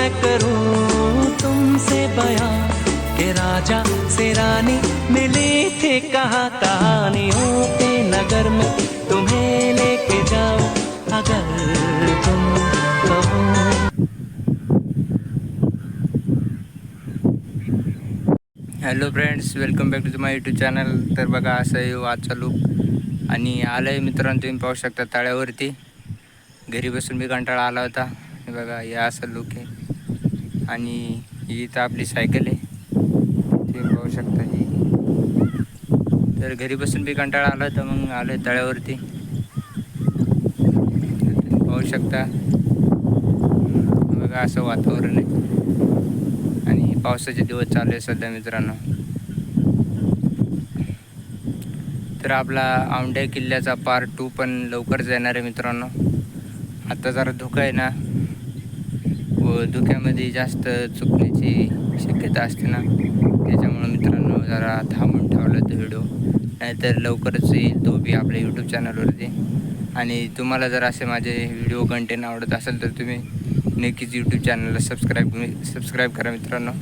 मैं करूं तुमसे बयां के राजा से रानी मिले थे कहाँ कहानियों के नगर में तुम्हें लेके जाओ अगर तुम कहो। Hello friends, welcome back to my YouTube channel. तर बघा असं आहे आजचा लूक आणि आलं आहे मित्रांनो, तुम्ही पाहू शकता तळ्यावरती. घरी बसून मी कंटाळा आला होता. हे बघा या असं लूक आहे आणि ही तर आपली सायकल आहे, तुम्ही पाहू शकता ही. तर घरी बसून मी कंटाळा आला होता, मग आलो आहे तळ्यावरती. तुम्ही पाहू शकता बघा असं वातावरण आहे आणि पावसाचे दिवस चालू आहे सध्या मित्रांनो. तर आपला औंढ्या किल्ल्याचा पार्ट 2 पण लवकरच येणार आहे मित्रांनो. आता जरा धुकं आहे ना, व धुक्यामध्ये जास्त चुकण्याची शक्यता असते ना, त्याच्यामुळं मित्रांनो जरा थांबून ठेवला तो व्हिडिओ. नाहीतर लवकरच येईल तो बी आपल्या यूट्यूब चॅनलवरती. आणि तुम्हाला जर असे माझे व्हिडिओ कंटेंट आवडत असेल तर तुम्ही नक्कीच यूट्यूब चॅनलला सबस्क्राईब करा मित्रांनो.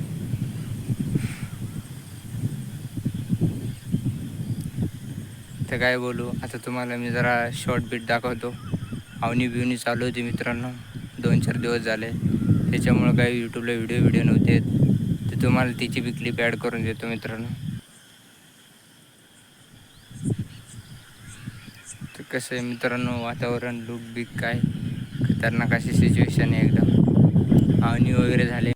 तर काय बोलू आता तुम्हाला, मी जरा शॉर्ट बीट दाखवतो. बिवणी चालू होती मित्रांनो, 2-4 दिवस झाले, त्याच्यामुळं काही यूट्यूबला व्हिडिओ नव्हते, तर तुम्हाला तिची बी क्लिप ॲड करून देतो मित्रांनो. तर कसं आहे मित्रांनो वातावरण, लूक बीक काय खतरनाक अशी सिच्युएशन आहे एकदम. आवनी वगैरे झाले.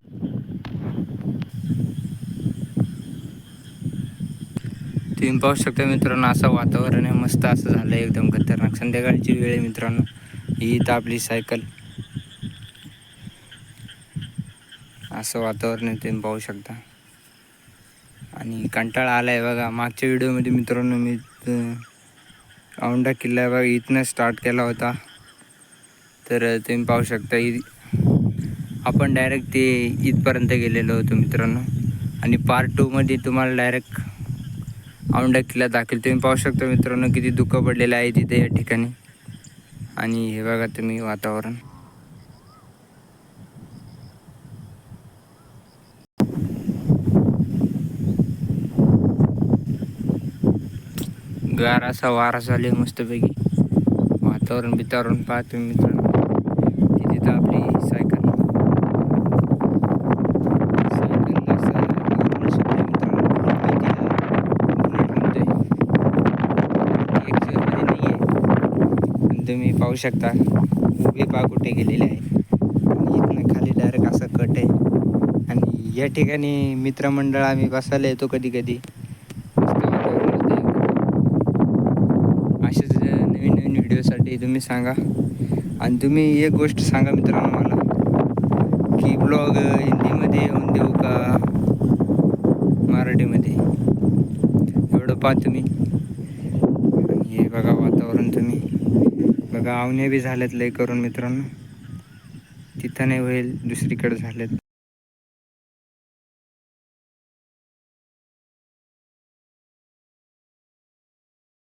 तुम्ही पाहू शकता मित्रांनो असं वातावरण आहे, मस्त असं झालं आहे एकदम खतरनाक. संध्याकाळची वेळ आहे मित्रांनो. ही तर आपली सायकल, असं वातावरण आहे तुम्ही पाहू शकता. आणि कंटाळा आला आहे बघा. मागच्या व्हिडिओमध्ये मित्रांनो मी औंढा किल्ला बघा इथनं स्टार्ट केला होता, तर तुम्ही पाहू शकता आपण डायरेक्ट ते इथपर्यंत गेलेलो होतो मित्रांनो. आणि पार्ट 2मध्ये तुम्हाला डायरेक्ट औंढा किल्ला दाखवेल. तुम्ही पाहू शकता मित्रांनो किती धुकं पडलेलं आहे तिथे या ठिकाणी. आणि हे बघा तुम्ही वातावरण, गार असा वारा चालू आहे मस्तपैकी. वातावरण पाहा तुम्ही मित्रांनो. तिथे तर आपली सायकल तुम्ही पाहू शकता उभी पा कुठे गेलेली आहे. आणि इथनं खाली डायरेक्ट असा कट आहे. आणि या ठिकाणी मित्रमंडळ आम्ही बसायला येतो कधी कधी. मस्त वातावरण होते. असेच नवीन नवीन व्हिडिओसाठी तुम्ही सांगा. आणि तुम्ही एक गोष्ट सांगा मित्रांनो मला, की ब्लॉग हिंदीमध्ये येऊन देऊ का मराठीमध्ये, एवढं पहा तुम्ही. हे बघा वातावरण तुम्ही बघा. आवण्या बी झाल्यात लय करून मित्रांनो, तिथं नाही होईल दुसरीकडे झाल्यात.